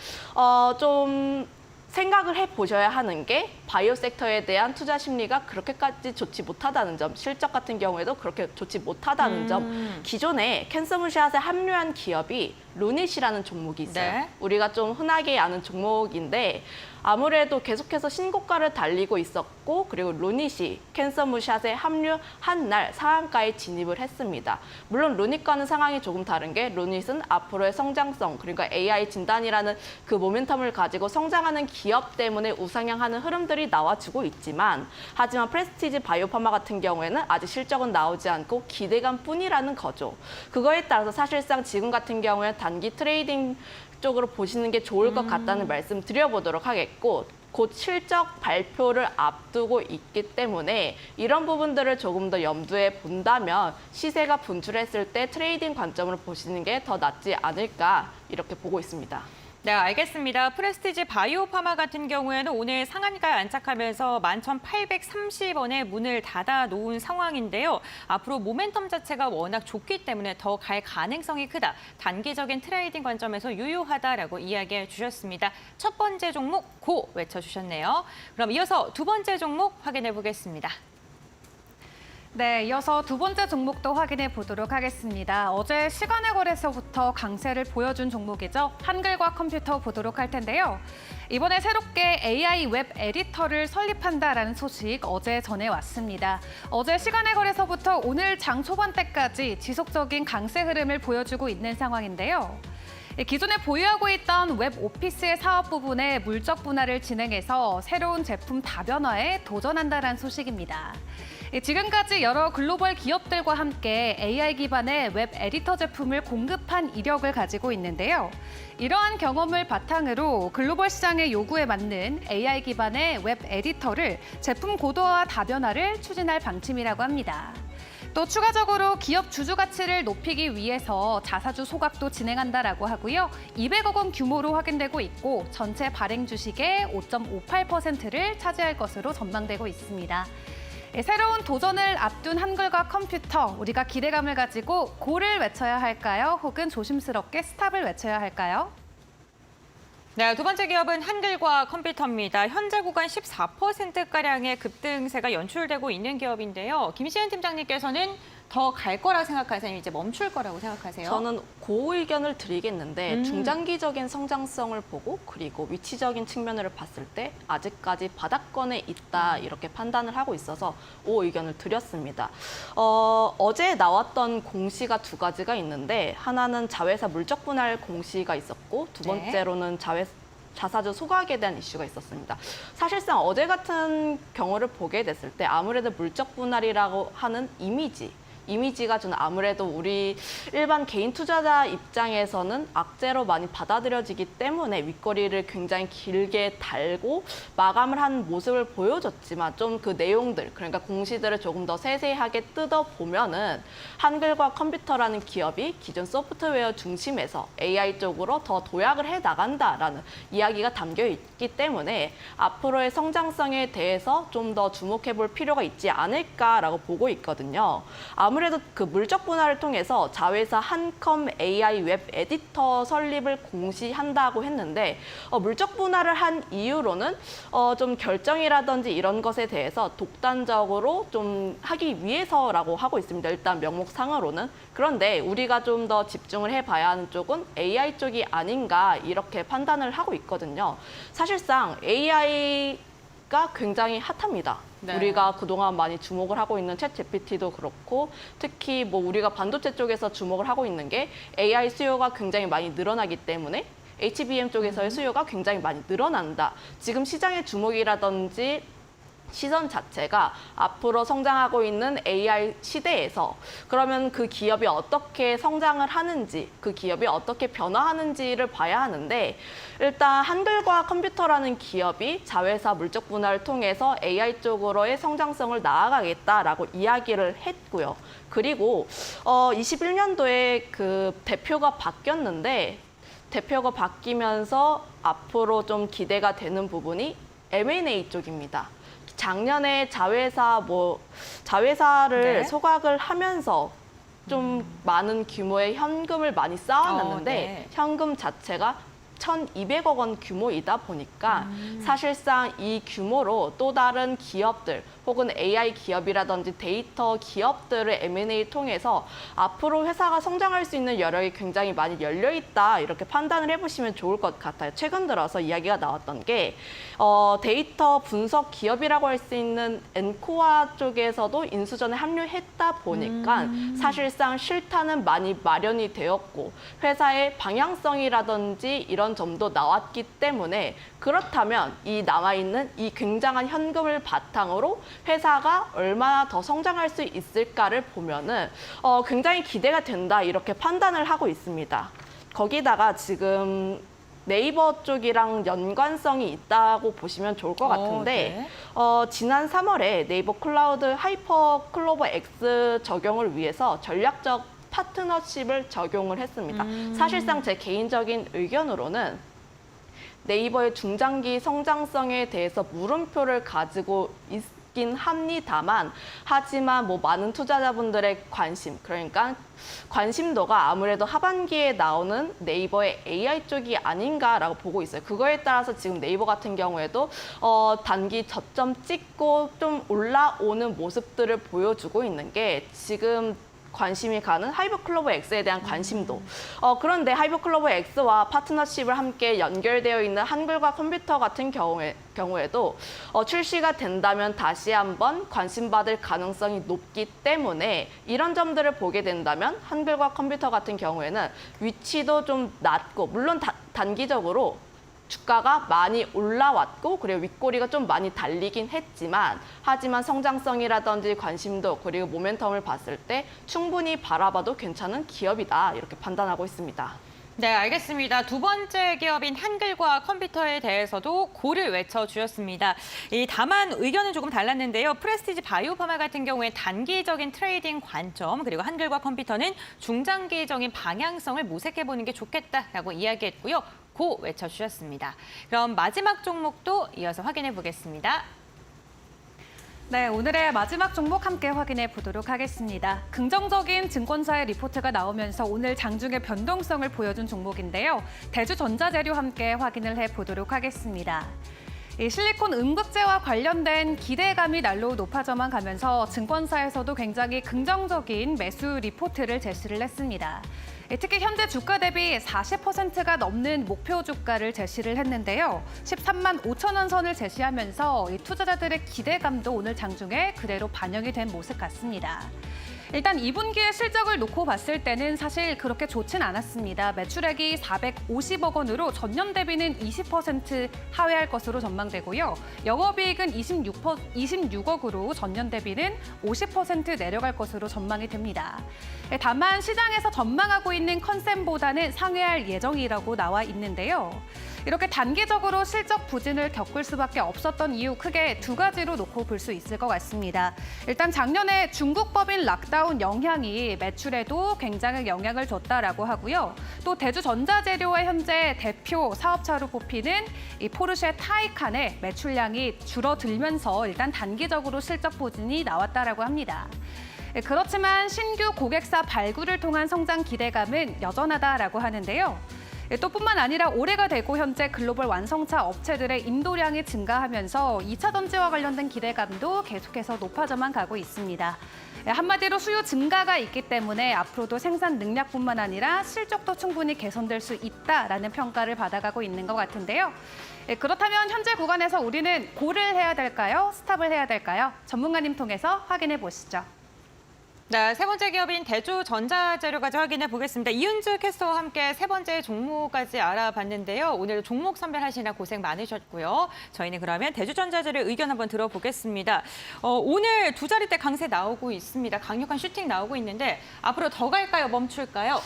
좀 생각을 해보셔야 하는 게 바이오 섹터에 대한 투자 심리가 그렇게까지 좋지 못하다는 점, 실적 같은 경우에도 그렇게 좋지 못하다는 점, 기존에 캔서문샷에 합류한 기업이 루닛이라는 종목이 있어요. 네. 우리가 좀 흔하게 아는 종목인데 아무래도 계속해서 신고가를 달리고 있었고 그리고 루닛이 캔서무샷에 합류한 날 상한가에 진입을 했습니다. 물론 루닛과는 상황이 조금 다른 게 루닛은 앞으로의 성장성 그러니까 AI 진단이라는 그 모멘텀을 가지고 성장하는 기업 때문에 우상향하는 흐름들이 나와주고 있지만 하지만 프레스티지 바이오파마 같은 경우에는 아직 실적은 나오지 않고 기대감뿐이라는 거죠. 그거에 따라서 사실상 지금 같은 경우에 단기 트레이딩 쪽으로 보시는 게 좋을 것 같다는 말씀 드려보도록 하겠고 곧 실적 발표를 앞두고 있기 때문에 이런 부분들을 조금 더 염두에 본다면 시세가 분출했을 때 트레이딩 관점으로 보시는 게 더 낫지 않을까 이렇게 보고 있습니다. 네, 알겠습니다. 프레스티지 바이오파마 같은 경우에는 오늘 상한가에 안착하면서 11,830원에 문을 닫아 놓은 상황인데요. 앞으로 모멘텀 자체가 워낙 좋기 때문에 더 갈 가능성이 크다. 단기적인 트레이딩 관점에서 유효하다라고 이야기해 주셨습니다. 첫 번째 종목 고 외쳐주셨네요. 그럼 이어서 두 번째 종목 확인해 보겠습니다. 네, 이어서 두 번째 종목도 확인해 보도록 하겠습니다. 어제 시간의 거래소부터 강세를 보여준 종목이죠. 한글과 컴퓨터 보도록 할 텐데요. 이번에 새롭게 AI 웹 에디터를 설립한다라는 소식 어제 전해왔습니다. 어제 시간의 거래소부터 오늘 장 초반대까지 지속적인 강세 흐름을 보여주고 있는 상황인데요. 기존에 보유하고 있던 웹 오피스의 사업 부분에 물적 분할을 진행해서 새로운 제품 다변화에 도전한다는 소식입니다. 지금까지 여러 글로벌 기업들과 함께 AI 기반의 웹 에디터 제품을 공급한 이력을 가지고 있는데요. 이러한 경험을 바탕으로 글로벌 시장의 요구에 맞는 AI 기반의 웹 에디터를 제품 고도화 다변화를 추진할 방침이라고 합니다. 또 추가적으로 기업 주주 가치를 높이기 위해서 자사주 소각도 진행한다라고 하고요. 200억 원 규모로 확인되고 있고 전체 발행 주식의 5.58%를 차지할 것으로 전망되고 있습니다. 새로운 도전을 앞둔 한글과 컴퓨터, 우리가 기대감을 가지고 고를 외쳐야 할까요? 혹은 조심스럽게 스탑을 외쳐야 할까요? 네, 두 번째 기업은 한글과 컴퓨터입니다. 현재 구간 14%가량의 급등세가 연출되고 있는 기업인데요. 김시은 팀장님께서는 더 갈 거라 생각하세요? 이제 멈출 거라고 생각하세요? 저는 그 의견을 드리겠는데 중장기적인 성장성을 보고 그리고 위치적인 측면을 봤을 때 아직까지 바닥권에 있다 이렇게 판단을 하고 있어서 그 의견을 드렸습니다. 어제 나왔던 공시가 두 가지가 있는데 하나는 자회사 물적 분할 공시가 있었고 두 번째로는 자사주 소각에 대한 이슈가 있었습니다. 사실상 어제 같은 경우를 보게 됐을 때 아무래도 물적 분할이라고 하는 이미지가 좀 아무래도 우리 일반 개인 투자자 입장에서는 악재로 많이 받아들여지기 때문에 윗거리를 굉장히 길게 달고 마감을 한 모습을 보여줬지만 좀 그 내용들, 그러니까 공시들을 조금 더 세세하게 뜯어보면은 한글과 컴퓨터라는 기업이 기존 소프트웨어 중심에서 AI 쪽으로 더 도약을 해 나간다라는 이야기가 담겨 있기 때문에 앞으로의 성장성에 대해서 좀 더 주목해 볼 필요가 있지 않을까라고 보고 있거든요. 아무래도 그 물적 분할을 통해서 자회사 한컴 AI 웹 에디터 설립을 공시한다고 했는데 물적 분할을 한 이유로는 좀 결정이라든지 이런 것에 대해서 독단적으로 좀 하기 위해서라고 하고 있습니다. 일단 명목상으로는. 그런데 우리가 좀 더 집중을 해봐야 하는 쪽은 AI 쪽이 아닌가 이렇게 판단을 하고 있거든요. 사실상 AI가 굉장히 핫합니다. 네. 우리가 그동안 많이 주목을 하고 있는 챗 GPT도 그렇고 특히 뭐 우리가 반도체 쪽에서 주목을 하고 있는 게 AI 수요가 굉장히 많이 늘어나기 때문에 HBM 쪽에서의 수요가 굉장히 많이 늘어난다. 지금 시장의 주목이라든지 시선 자체가 앞으로 성장하고 있는 AI 시대에서 그러면 그 기업이 어떻게 성장을 하는지, 그 기업이 어떻게 변화하는지를 봐야 하는데 일단 한글과 컴퓨터라는 기업이 자회사 물적 분할을 통해서 AI 쪽으로의 성장성을 나아가겠다라고 이야기를 했고요. 그리고 21년도에 그 대표가 바뀌었는데 대표가 바뀌면서 앞으로 좀 기대가 되는 부분이 M&A 쪽입니다. 작년에 자회사를 소각을 하면서 좀 많은 규모의 현금을 많이 쌓아놨는데 현금 자체가 1,200억 원 규모이다 보니까 사실상 이 규모로 또 다른 기업들 혹은 AI 기업이라든지 데이터 기업들을 M&A 통해서 앞으로 회사가 성장할 수 있는 여력이 굉장히 많이 열려 있다 이렇게 판단을 해보시면 좋을 것 같아요. 최근 들어서 이야기가 나왔던 게 데이터 분석 기업이라고 할 수 있는 엔코아 쪽에서도 인수전에 합류했다 보니까 사실상 실타는 많이 마련이 되었고 회사의 방향성이라든지 이런 점도 나왔기 때문에 그렇다면 이 남아있는 이 굉장한 현금을 바탕으로 회사가 얼마나 더 성장할 수 있을까를 보면은 굉장히 기대가 된다 이렇게 판단을 하고 있습니다. 거기다가 지금 네이버 쪽이랑 연관성이 있다고 보시면 좋을 것 같은데 지난 3월에 네이버 클라우드 하이퍼 클로버 X 적용을 위해서 전략적 파트너십을 적용을 했습니다. 사실상 제 개인적인 의견으로는 네이버의 중장기 성장성에 대해서 물음표를 가지고 있긴 합니다만 하지만 뭐 많은 투자자분들의 관심, 그러니까 관심도가 아무래도 하반기에 나오는 네이버의 AI 쪽이 아닌가라고 보고 있어요. 그거에 따라서 지금 네이버 같은 경우에도 단기 저점 찍고 좀 올라오는 모습들을 보여주고 있는 게 지금 관심이 가는 하이브클로버 X에 대한 관심도. 그런데 하이브클로버 X와 파트너십을 함께 연결되어 있는 한글과 컴퓨터 같은 경우에도 출시가 된다면 다시 한번 관심받을 가능성이 높기 때문에 이런 점들을 보게 된다면 한글과 컴퓨터 같은 경우에는 위치도 좀 낮고 물론 단기적으로 주가가 많이 올라왔고 그리고 윗꼬리가 좀 많이 달리긴 했지만 하지만 성장성이라든지 관심도 그리고 모멘텀을 봤을 때 충분히 바라봐도 괜찮은 기업이다 이렇게 판단하고 있습니다. 네, 알겠습니다. 두 번째 기업인 한글과 컴퓨터에 대해서도 고를 외쳐주셨습니다. 다만 의견은 조금 달랐는데요. 프레스티지 바이오파마 같은 경우에 단기적인 트레이딩 관점, 그리고 한글과 컴퓨터는 중장기적인 방향성을 모색해보는 게 좋겠다라고 이야기했고요. 고 외쳐주셨습니다. 그럼 마지막 종목도 이어서 확인해 보겠습니다. 네, 오늘의 마지막 종목 함께 확인해 보도록 하겠습니다. 긍정적인 증권사의 리포트가 나오면서 오늘 장중의 변동성을 보여준 종목인데요. 대주전자재료 함께 확인을 해보도록 하겠습니다. 이 실리콘 음극재와 관련된 기대감이 날로 높아져만 가면서 증권사에서도 굉장히 긍정적인 매수 리포트를 제시를 했습니다. 특히 현재 주가 대비 40%가 넘는 목표 주가를 제시를 했는데요. 13만 5천 원 선을 제시하면서 이 투자자들의 기대감도 오늘 장중에 그대로 반영이 된 모습 같습니다. 일단 2분기의 실적을 놓고 봤을 때는 사실 그렇게 좋진 않았습니다. 매출액이 450억 원으로 전년 대비는 20% 하회할 것으로 전망되고요. 영업이익은 26억으로 전년 대비는 50% 내려갈 것으로 전망이 됩니다. 다만 시장에서 전망하고 있는 컨센보다는 상회할 예정이라고 나와 있는데요. 이렇게 단기적으로 실적 부진을 겪을 수밖에 없었던 이유 크게 두 가지로 놓고 볼 수 있을 것 같습니다. 일단 작년에 중국 법인 락다운 영향이 매출에도 굉장히 영향을 줬다라고 하고요. 또 대주전자재료의 현재 대표 사업차로 뽑히는 이 포르쉐 타이칸의 매출량이 줄어들면서 일단 단기적으로 실적 부진이 나왔다라고 합니다. 그렇지만 신규 고객사 발굴을 통한 성장 기대감은 여전하다라고 하는데요. 또 뿐만 아니라 올해가 되고 현재 글로벌 완성차 업체들의 인도량이 증가하면서 2차 전지와 관련된 기대감도 계속해서 높아져만 가고 있습니다. 한마디로 수요 증가가 있기 때문에 앞으로도 생산 능력뿐만 아니라 실적도 충분히 개선될 수 있다라는 평가를 받아가고 있는 것 같은데요. 그렇다면 현재 구간에서 우리는 고를 해야 될까요? 스탑을 해야 될까요? 전문가님 통해서 확인해 보시죠. 네, 세 번째 기업인 대주전자재료까지 확인해 보겠습니다. 이은주 캐스터와 함께 세 번째 종목까지 알아봤는데요. 오늘 종목 선별하시느라 고생 많으셨고요. 저희는 그러면 대주전자재료 의견 한번 들어보겠습니다. 오늘 두 자리대 강세 나오고 있습니다. 강력한 슈팅 나오고 있는데 앞으로 더 갈까요? 멈출까요?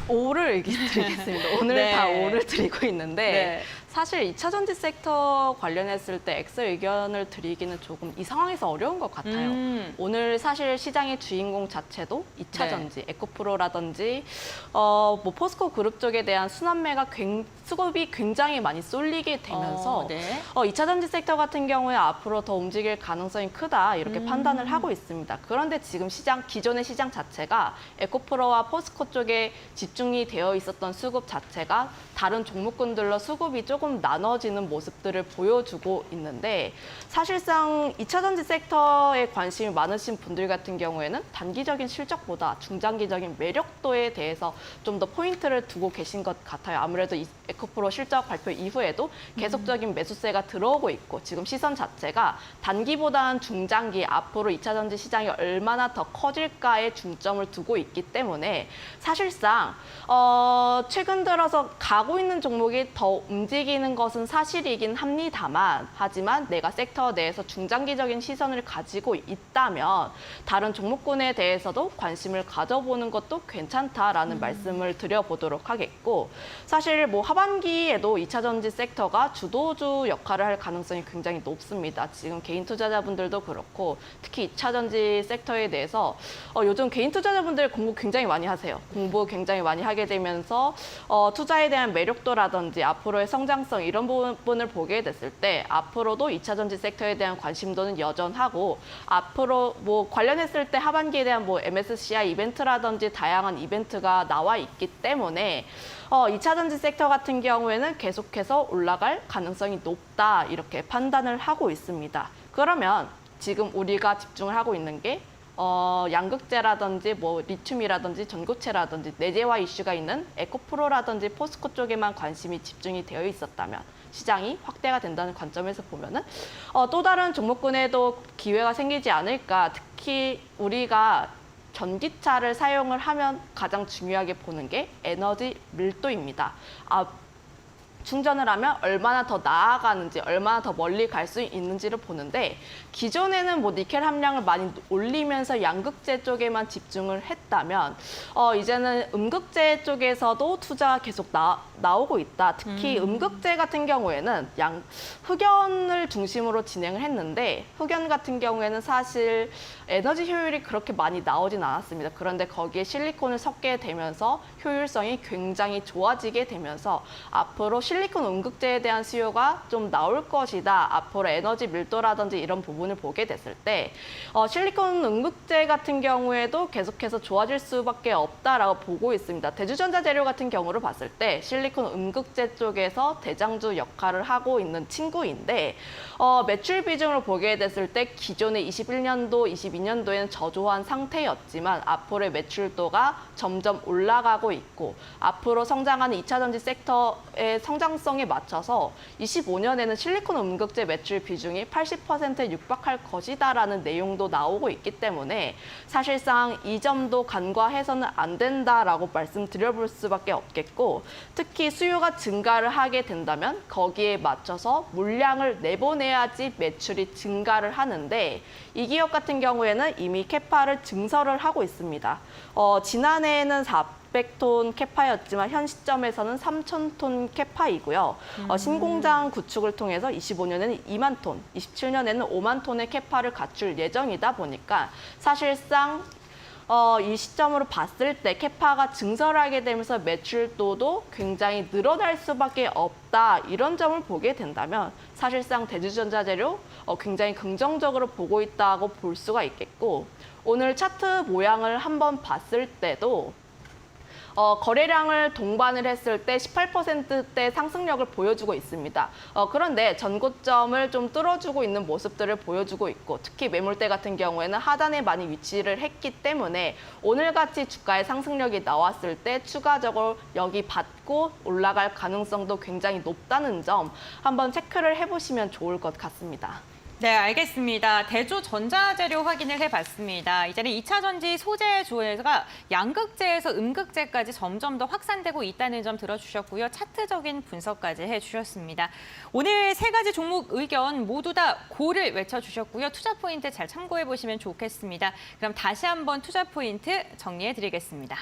5를 드리겠습니다. 오늘 네. 다 5를 드리고 있는데 네. 사실 2차 전지 섹터 관련했을 때 엑셀 의견을 드리기는 조금 이 상황에서 어려운 것 같아요. 오늘 사실 시장의 주인공 자체도 2차 네. 전지, 에코프로라든지 뭐 포스코 그룹 쪽에 대한 순환매가 수급이 굉장히 많이 쏠리게 되면서 네. 2차 전지 섹터 같은 경우에 앞으로 더 움직일 가능성이 크다 이렇게 판단을 하고 있습니다. 그런데 지금 기존의 시장 자체가 에코프로와 포스코 쪽에 집중이 되어 있었던 수급 자체가 다른 종목군들로 수급이 조금 나눠지는 모습들을 보여주고 있는데 사실상 2차 전지 섹터에 관심이 많으신 분들 같은 경우에는 단기적인 실적보다 중장기적인 매력도에 대해서 좀 더 포인트를 두고 계신 것 같아요. 아무래도 에코프로 실적 발표 이후에도 계속적인 매수세가 들어오고 있고 지금 시선 자체가 단기보다는 중장기 앞으로 2차 전지 시장이 얼마나 더 커질까에 중점을 두고 있기 때문에 사실상 최근 들어서 가고 있는 종목이 더 움직이는 것은 사실이긴 합니다만 하지만 내가 섹터 내에서 중장기적인 시선을 가지고 있다면 다른 종목군에 대해서도 관심을 가져보는 것도 괜찮다라는 말씀을 드려보도록 하겠고 사실 뭐 하반기에도 2차 전지 섹터가 주도주 역할을 할 가능성이 굉장히 높습니다. 지금 개인 투자자분들도 그렇고 특히 2차 전지 섹터에 대해서 요즘 개인 투자자분들 공부 굉장히 많이 하세요. 공부 굉장히 많이 하게 되면서 투자에 대한 매력도라든지 앞으로의 성장성 이런 부분을 보게 됐을 때 앞으로도 2차 전지 섹터에 대한 관심도는 여전하고 앞으로 뭐 관련했을 때 하반기에 대한 뭐 MSCI 이벤트라든지 다양한 이벤트가 나와 있기 때문에 2차 전지 섹터 같은 경우에는 계속해서 올라갈 가능성이 높다 이렇게 판단을 하고 있습니다. 그러면 지금 우리가 집중을 하고 있는 게 양극재라든지 뭐 리튬이라든지 전고체라든지 내재화 이슈가 있는 에코프로라든지 포스코 쪽에만 관심이 집중이 되어 있었다면 시장이 확대가 된다는 관점에서 보면은 또 다른 종목군에도 기회가 생기지 않을까. 특히 우리가 전기차를 사용을 하면 가장 중요하게 보는 게 에너지 밀도입니다. 충전을 하면 얼마나 더 나아가는지, 얼마나 더 멀리 갈 수 있는지를 보는데 기존에는 뭐 니켈 함량을 많이 올리면서 양극재 쪽에만 집중을 했다면 이제는 음극재 쪽에서도 투자가 계속 나오고 있다. 특히 음극재 같은 경우에는 흑연을 중심으로 진행을 했는데 흑연 같은 경우에는 사실 에너지 효율이 그렇게 많이 나오진 않았습니다. 그런데 거기에 실리콘을 섞게 되면서 효율성이 굉장히 좋아지게 되면서 앞으로 실리콘 음극재에 대한 수요가 좀 나올 것이다. 앞으로 에너지 밀도라든지 이런 부분을 보게 됐을 때 실리콘 음극재 같은 경우에도 계속해서 좋아질 수밖에 없다라고 보고 있습니다. 대주전자 재료 같은 경우를 봤을 때 실리콘 음극재 쪽에서 대장주 역할을 하고 있는 친구인데 매출 비중을 보게 됐을 때 기존의 21년도, 22년도에는 저조한 상태였지만 앞으로의 매출도가 점점 올라가고 있고 앞으로 성장하는 2차 전지 섹터의 성장성에 맞춰서 25년에는 실리콘 음극재 매출 비중이 80%에 육박할 것이다라는 내용도 나오고 있기 때문에 사실상 이 점도 간과해서는 안 된다라고 말씀드려볼 수밖에 없겠고 특히 수요가 증가를 하게 된다면 거기에 맞춰서 물량을 내보내야지 매출이 증가를 하는데 이 기업 같은 경우에는 이미 캐파를 증설을 하고 있습니다. 지난해에는 400톤 캐파였지만 현 시점에서는 3,000톤 캐파이고요. 신공장 구축을 통해서 25년에는 2만 톤, 27년에는 5만 톤의 캐파를 갖출 예정이다 보니까 사실상 이 시점으로 봤을 때 캐파가 증설하게 되면서 매출도도 굉장히 늘어날 수밖에 없다. 이런 점을 보게 된다면 사실상 대주전자 재료 굉장히 긍정적으로 보고 있다고 볼 수가 있겠고 오늘 차트 모양을 한번 봤을 때도 거래량을 동반을 했을 때 18%대 상승력을 보여주고 있습니다. 그런데 전고점을 좀 뚫어주고 있는 모습들을 보여주고 있고 특히 매물대 같은 경우에는 하단에 많이 위치를 했기 때문에 오늘같이 주가의 상승력이 나왔을 때 추가적으로 여기 받고 올라갈 가능성도 굉장히 높다는 점 한번 체크를 해보시면 좋을 것 같습니다. 네, 알겠습니다. 대주 전자재료 확인을 해봤습니다. 이제는 2차 전지 소재 조회가 양극재에서 음극재까지 점점 더 확산되고 있다는 점 들어주셨고요. 차트적인 분석까지 해주셨습니다. 오늘 세 가지 종목 의견 모두 다 고를 외쳐주셨고요. 투자 포인트 잘 참고해보시면 좋겠습니다. 그럼 다시 한번 투자 포인트 정리해드리겠습니다.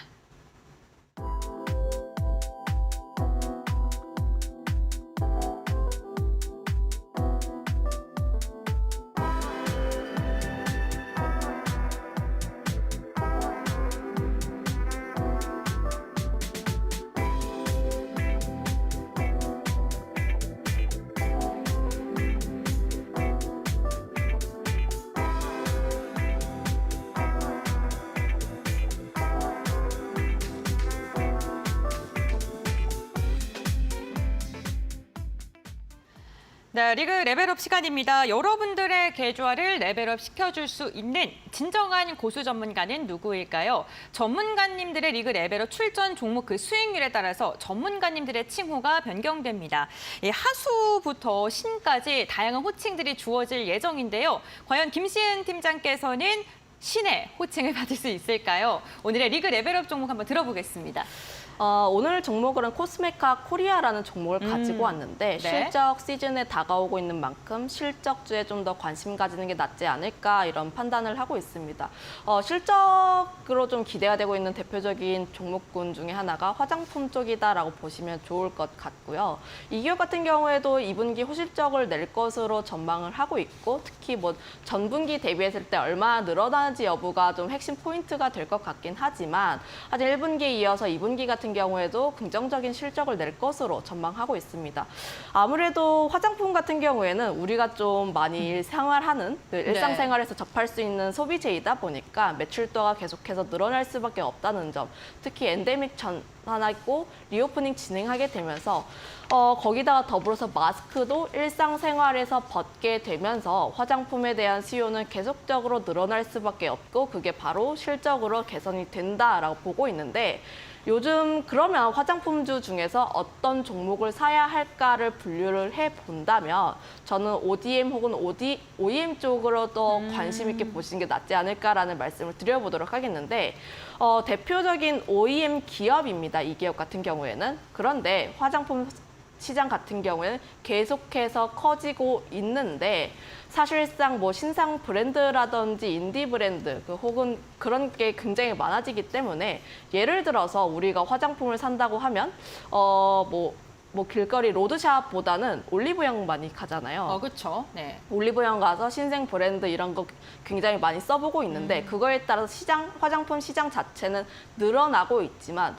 네, 리그 레벨업 시간입니다. 여러분들의 계좌를 레벨업 시켜줄 수 있는 진정한 고수 전문가는 누구일까요? 전문가님들의 리그 레벨업 출전 종목 그 수익률에 따라서 전문가님들의 칭호가 변경됩니다. 하수부터 신까지 다양한 호칭들이 주어질 예정인데요. 과연 김시은 팀장께서는 신의 호칭을 받을 수 있을까요? 오늘의 리그 레벨업 종목 한번 들어보겠습니다. 오늘 종목은 코스메카 코리아라는 종목을 가지고 왔는데 네. 실적 시즌에 다가오고 있는 만큼 실적주에 좀 더 관심 가지는 게 낫지 않을까 이런 판단을 하고 있습니다. 실적으로 좀 기대가 되고 있는 대표적인 종목군 중에 하나가 화장품 쪽이다라고 보시면 좋을 것 같고요. 이 기업 같은 경우에도 2분기 호실적을 낼 것으로 전망을 하고 있고 특히 뭐 전분기 대비했을 때 얼마나 늘어나는지 여부가 좀 핵심 포인트가 될 것 같긴 하지만 아직 1분기에 이어서 2분기 같은 경우에도 긍정적인 실적을 낼 것으로 전망하고 있습니다. 아무래도 화장품 같은 경우에는 우리가 좀 많이 생활하는 일상생활에서 접할 수 있는 소비재이다 보니까 매출도가 계속해서 늘어날 수밖에 없다는 점, 특히 엔데믹 전환하고 리오프닝 진행하게 되면서 거기다가 더불어서 마스크도 일상생활에서 벗게 되면서 화장품에 대한 수요는 계속적으로 늘어날 수밖에 없고 그게 바로 실적으로 개선이 된다라고 보고 있는데 요즘 그러면 화장품주 중에서 어떤 종목을 사야 할까를 분류를 해본다면 저는 ODM 혹은 OEM 쪽으로 더 관심 있게 보시는 게 낫지 않을까라는 말씀을 드려보도록 하겠는데 대표적인 OEM 기업입니다. 이 기업 같은 경우에는. 그런데 화장품 시장 같은 경우에는 계속해서 커지고 있는데 사실상 뭐 신상 브랜드라든지 인디 브랜드 혹은 그런 게 굉장히 많아지기 때문에 예를 들어서 우리가 화장품을 산다고 하면 뭐 길거리 로드샵보다는 올리브영 많이 가잖아요. 그렇죠. 네. 올리브영 가서 신생 브랜드 이런 거 굉장히 많이 써보고 있는데 그거에 따라서 화장품 시장 자체는 늘어나고 있지만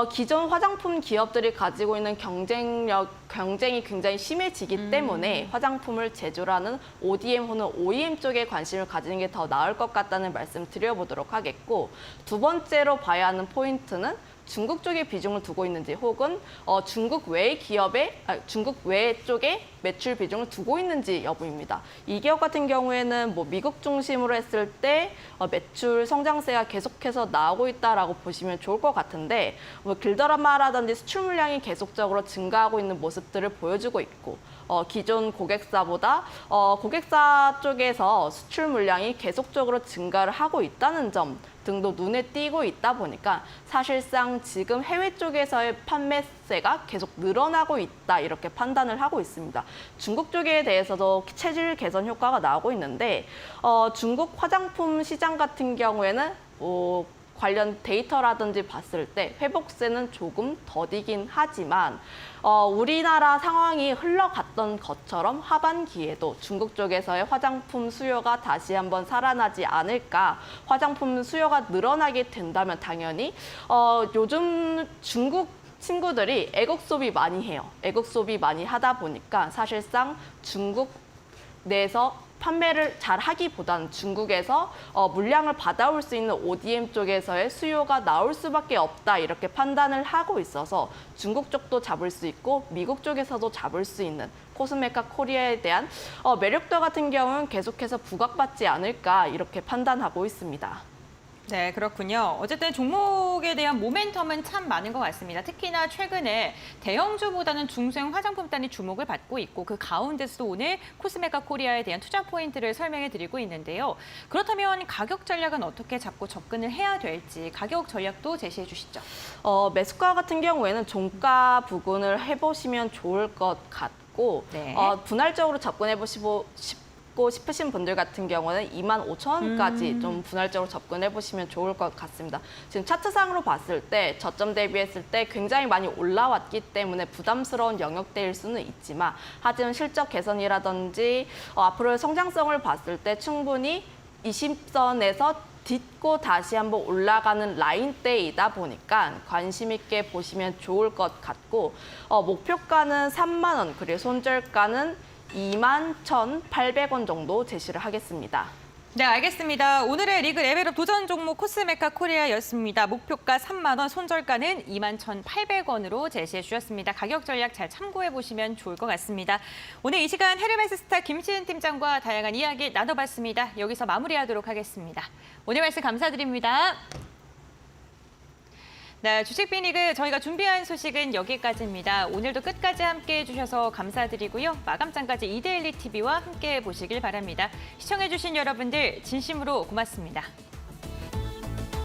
기존 화장품 기업들이 가지고 있는 경쟁이 굉장히 심해지기 때문에 화장품을 제조하는 ODM 혹은 OEM 쪽에 관심을 가지는 게 더 나을 것 같다는 말씀 드려보도록 하겠고 두 번째로 봐야 하는 포인트는 중국 쪽에 비중을 두고 있는지 혹은 중국 외 쪽에 매출 비중을 두고 있는지 여부입니다. 이 기업 같은 경우에는 뭐 미국 중심으로 했을 때 매출 성장세가 계속해서 나오고 있다라고 보시면 좋을 것 같은데 뭐 길드라마라든지 수출 물량이 계속적으로 증가하고 있는 모습들을 보여주고 있고 기존 고객사보다 고객사 쪽에서 수출 물량이 계속적으로 증가를 하고 있다는 점 등도 눈에 띄고 있다 보니까 사실상 지금 해외 쪽에서의 판매세가 계속 늘어나고 있다 이렇게 판단을 하고 있습니다. 중국 쪽에 대해서도 체질 개선 효과가 나오고 있는데 중국 화장품 시장 같은 경우에는 관련 데이터라든지 봤을 때 회복세는 조금 더디긴 하지만 우리나라 상황이 흘러갔던 것처럼 하반기에도 중국 쪽에서의 화장품 수요가 다시 한번 살아나지 않을까. 화장품 수요가 늘어나게 된다면 당연히 요즘 중국 친구들이 애국 소비 많이 해요. 애국 소비 많이 하다 보니까 사실상 중국 내에서 판매를 잘 하기보다는 중국에서 물량을 받아올 수 있는 ODM 쪽에서의 수요가 나올 수밖에 없다 이렇게 판단을 하고 있어서 중국 쪽도 잡을 수 있고 미국 쪽에서도 잡을 수 있는 코스메카 코리아에 대한 매력도 같은 경우는 계속해서 부각받지 않을까 이렇게 판단하고 있습니다. 네, 그렇군요. 어쨌든 종목에 대한 모멘텀은 참 많은 것 같습니다. 특히나 최근에 대형주보다는 중소형 화장품단이 주목을 받고 있고 그 가운데서도 오늘 코스메카 코리아에 대한 투자 포인트를 설명해 드리고 있는데요. 그렇다면 가격 전략은 어떻게 잡고 접근을 해야 될지 가격 전략도 제시해 주시죠. 매수가 같은 경우에는 종가 부근을 해보시면 좋을 것 같고 네. 분할적으로 접근해 보시고 싶으신 분들 같은 경우는 25,000원까지 좀 분할적으로 접근해 보시면 좋을 것 같습니다. 지금 차트상으로 봤을 때 저점 대비했을 때 굉장히 많이 올라왔기 때문에 부담스러운 영역대일 수는 있지만 하지만 실적 개선이라든지 앞으로의 성장성을 봤을 때 충분히 20선에서 딛고 다시 한번 올라가는 라인대이다 보니까 관심 있게 보시면 좋을 것 같고 목표가는 3만 원 그리고 손절가는 21,800원 정도 제시를 하겠습니다. 네, 알겠습니다. 오늘의 리그 레벨업 도전 종목 코스메카 코리아였습니다. 목표가 3만 원, 손절가는 21,800원으로 제시해 주셨습니다. 가격 전략 잘 참고해 보시면 좋을 것 같습니다. 오늘 이 시간 헤르메스 스타 김시은 팀장과 다양한 이야기 나눠봤습니다. 여기서 마무리하도록 하겠습니다. 오늘 말씀 감사드립니다. 네, 주식 빅리그 저희가 준비한 소식은 여기까지입니다. 오늘도 끝까지 함께해 주셔서 감사드리고요. 마감장까지 이데일리 TV와 함께해 보시길 바랍니다. 시청해 주신 여러분들 진심으로 고맙습니다.